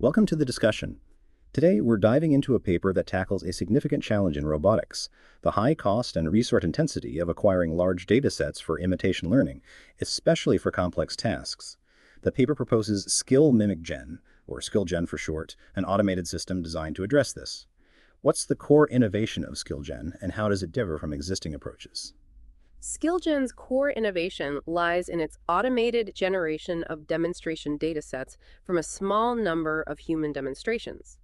Welcome to the discussion. Today, we're diving into a paper that tackles a significant challenge in robotics, the high cost and resource intensity of acquiring large datasets for imitation learning, especially for complex tasks. The paper proposes SkillMimicGen, or SkillGen for short, an automated system designed to address this. What's the core innovation of SkillGen, and how does it differ from existing approaches? SkillGen's core innovation lies in its automated generation of demonstration datasets from a small number of human demonstrations.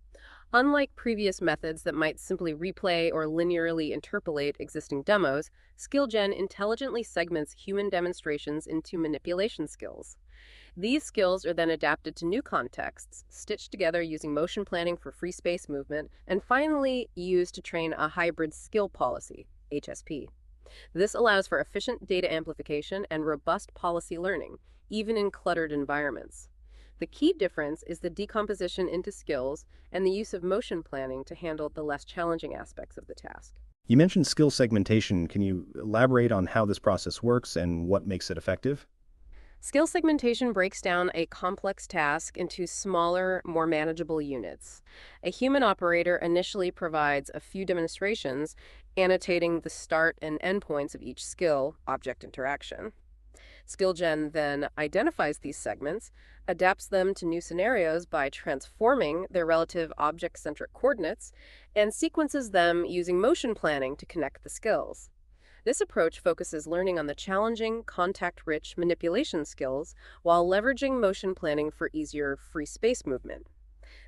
Unlike previous methods that might simply replay or linearly interpolate existing demos, SkillGen intelligently segments human demonstrations into manipulation skills. These skills are then adapted to new contexts, stitched together using motion planning for free space movement, and finally used to train a hybrid skill policy, HSP. This allows for efficient data amplification and robust policy learning, even in cluttered environments. The key difference is the decomposition into skills and the use of motion planning to handle the less challenging aspects of the task. You mentioned skill segmentation. Can you elaborate on how this process works and what makes it effective? Skill segmentation breaks down a complex task into smaller, more manageable units. A human operator initially provides a few demonstrations, annotating the start and end points of each skill-object interaction. SkillGen then identifies these segments, adapts them to new scenarios by transforming their relative object-centric coordinates, and sequences them using motion planning to connect the skills. This approach focuses learning on the challenging, contact-rich manipulation skills while leveraging motion planning for easier free space movement.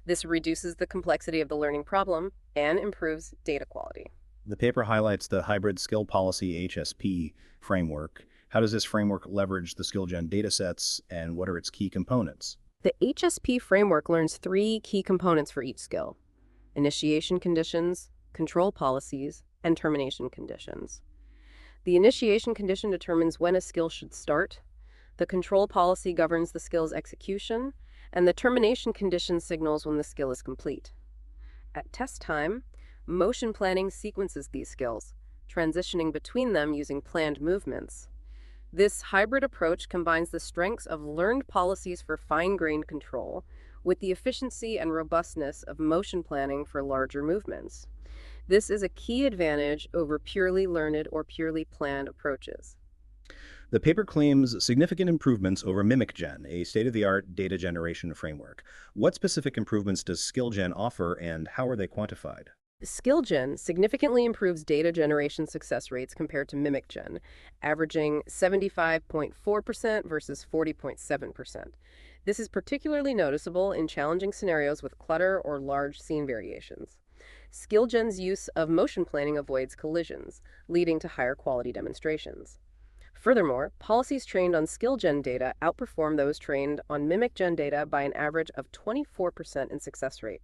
This reduces the complexity of the learning problem and improves data quality. The paper highlights the hybrid skill policy HSP framework. How does this framework leverage the SkillGen datasets, and what are its key components? The HSP framework learns three key components for each skill: initiation conditions, control policies, and termination conditions. The initiation condition determines when a skill should start, the control policy governs the skill's execution, and the termination condition signals when the skill is complete. At test time, motion planning sequences these skills, transitioning between them using planned movements. This hybrid approach combines the strengths of learned policies for fine-grained control with the efficiency and robustness of motion planning for larger movements. This is a key advantage over purely learned or purely planned approaches. The paper claims significant improvements over MimicGen, a state-of-the-art data generation framework. What specific improvements does SkillGen offer, and how are they quantified? SkillGen significantly improves data generation success rates compared to MimicGen, averaging 75.4% versus 40.7%. This is particularly noticeable in challenging scenarios with clutter or large scene variations. SkillGen's use of motion planning avoids collisions, leading to higher quality demonstrations. Furthermore, policies trained on SkillGen data outperform those trained on MimicGen data by an average of 24% in success rate.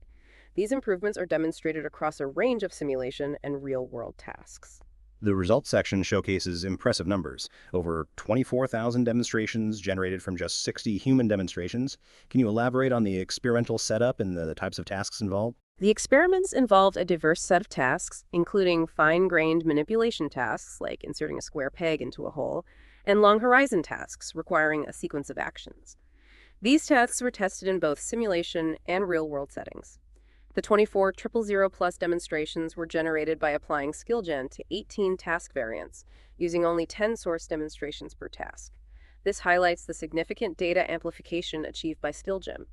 These improvements are demonstrated across a range of simulation and real-world tasks. The results section showcases impressive numbers, over 24,000 demonstrations generated from just 60 human demonstrations. Can you elaborate on the experimental setup and the types of tasks involved? The experiments involved a diverse set of tasks, including fine-grained manipulation tasks like inserting a square peg into a hole, and long horizon tasks requiring a sequence of actions. These tasks were tested in both simulation and real-world settings. The 24 000+ demonstrations were generated by applying SkillGen to 18 task variants, using only 10 source demonstrations per task. This highlights the significant data amplification achieved by SkillGen.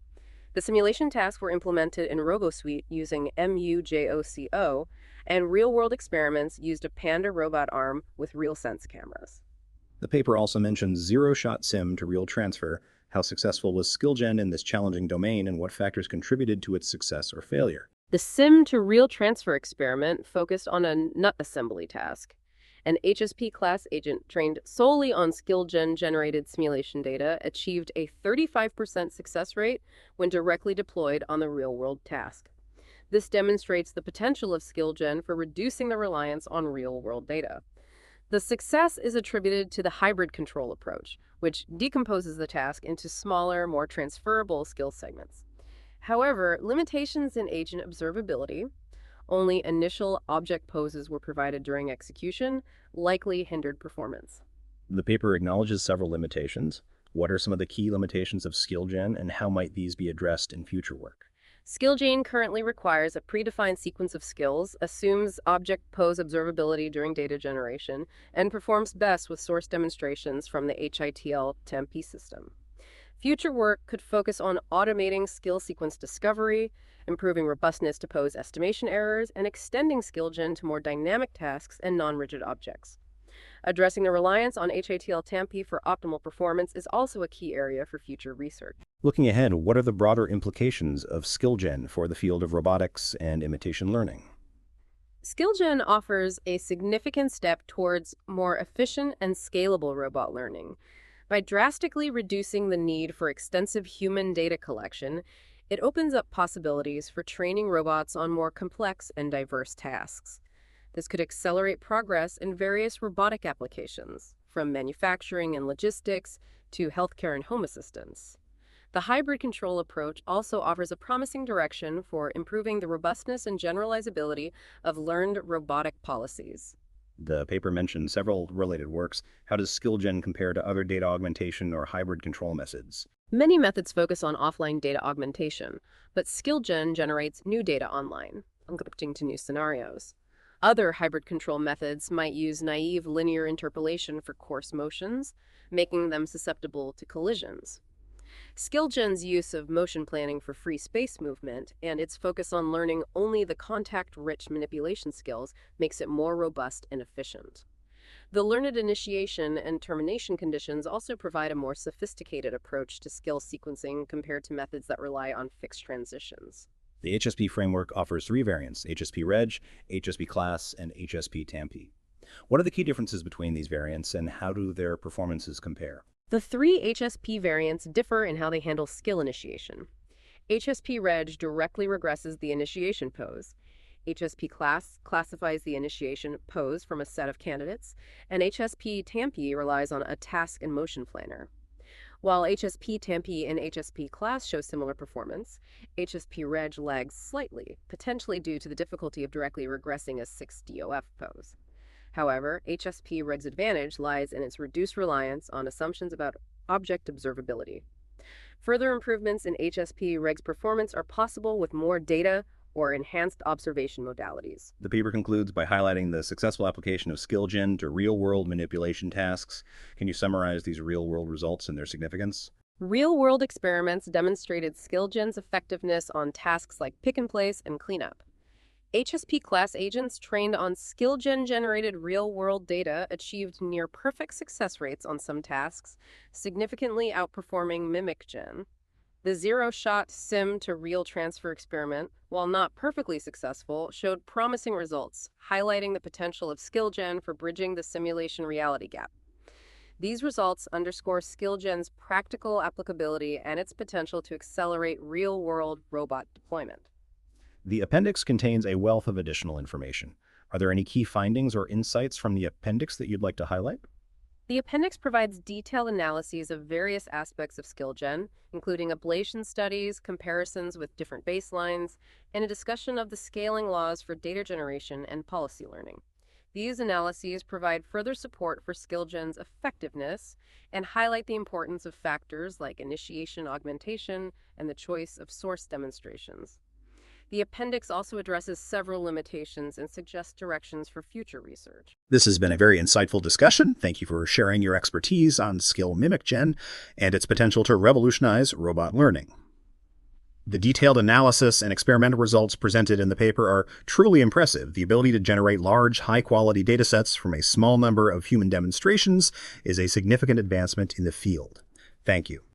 The simulation tasks were implemented in RoboSuite using MuJoCo, and real-world experiments used a Panda robot arm with RealSense cameras. The paper also mentions zero-shot sim to real transfer. How successful was SkillGen in this challenging domain, and what factors contributed to its success or failure? The sim-to-real transfer experiment focused on a nut assembly task. An HSP class agent trained solely on SkillGen-generated simulation data achieved a 35% success rate when directly deployed on the real-world task. This demonstrates the potential of SkillGen for reducing the reliance on real-world data. The success is attributed to the hybrid control approach, which decomposes the task into smaller, more transferable skill segments. However, limitations in agent observability, only initial object poses were provided during execution, likely hindered performance. The paper acknowledges several limitations. What are some of the key limitations of SkillGen, and how might these be addressed in future work? SkillGen currently requires a predefined sequence of skills, assumes object pose observability during data generation, and performs best with source demonstrations from the HITL Tempe system. Future work could focus on automating skill sequence discovery, improving robustness to pose estimation errors, and extending SkillGen to more dynamic tasks and non-rigid objects. Addressing the reliance on HITL Tempe for optimal performance is also a key area for future research. Looking ahead, what are the broader implications of SkillGen for the field of robotics and imitation learning? SkillGen offers a significant step towards more efficient and scalable robot learning. By drastically reducing the need for extensive human data collection, it opens up possibilities for training robots on more complex and diverse tasks. This could accelerate progress in various robotic applications, from manufacturing and logistics to healthcare and home assistance. The hybrid control approach also offers a promising direction for improving the robustness and generalizability of learned robotic policies. The paper mentioned several related works. How does SkillGen compare to other data augmentation or hybrid control methods? Many methods focus on offline data augmentation, but SkillGen generates new data online, encrypting to new scenarios. Other hybrid control methods might use naive linear interpolation for coarse motions, making them susceptible to collisions. SkillGen's use of motion planning for free space movement and its focus on learning only the contact-rich manipulation skills makes it more robust and efficient. The learned initiation and termination conditions also provide a more sophisticated approach to skill sequencing compared to methods that rely on fixed transitions. The HSP framework offers three variants: HSP Reg, HSP Class, and HSP Tempe. What are the key differences between these variants, and how do their performances compare? The three HSP variants differ in how they handle skill initiation. HSP Reg directly regresses the initiation pose. HSP Class classifies the initiation pose from a set of candidates, and HSP Tempe relies on a task and motion planner. While HSP Tempe and HSP Class show similar performance, HSP Reg lags slightly, potentially due to the difficulty of directly regressing a 6DOF pose. However, HSP Reg's advantage lies in its reduced reliance on assumptions about object observability. Further improvements in HSP Reg's performance are possible with more data or enhanced observation modalities. The paper concludes by highlighting the successful application of SkillGen to real-world manipulation tasks. Can you summarize these real-world results and their significance? Real-world experiments demonstrated SkillGen's effectiveness on tasks like pick and place and cleanup. HSP class agents trained on SkillGen-generated real-world data achieved near-perfect success rates on some tasks, significantly outperforming MimicGen. The zero-shot sim-to-real transfer experiment, while not perfectly successful, showed promising results, highlighting the potential of SkillGen for bridging the simulation-reality gap. These results underscore SkillGen's practical applicability and its potential to accelerate real-world robot deployment. The appendix contains a wealth of additional information. Are there any key findings or insights from the appendix that you'd like to highlight? The appendix provides detailed analyses of various aspects of SkillGen, including ablation studies, comparisons with different baselines, and a discussion of the scaling laws for data generation and policy learning. These analyses provide further support for SkillGen's effectiveness and highlight the importance of factors like initiation augmentation and the choice of source demonstrations. The appendix also addresses several limitations and suggests directions for future research. This has been a very insightful discussion. Thank you for sharing your expertise on SkillMimicGen and its potential to revolutionize robot learning. The detailed analysis and experimental results presented in the paper are truly impressive. The ability to generate large, high-quality datasets from a small number of human demonstrations is a significant advancement in the field. Thank you.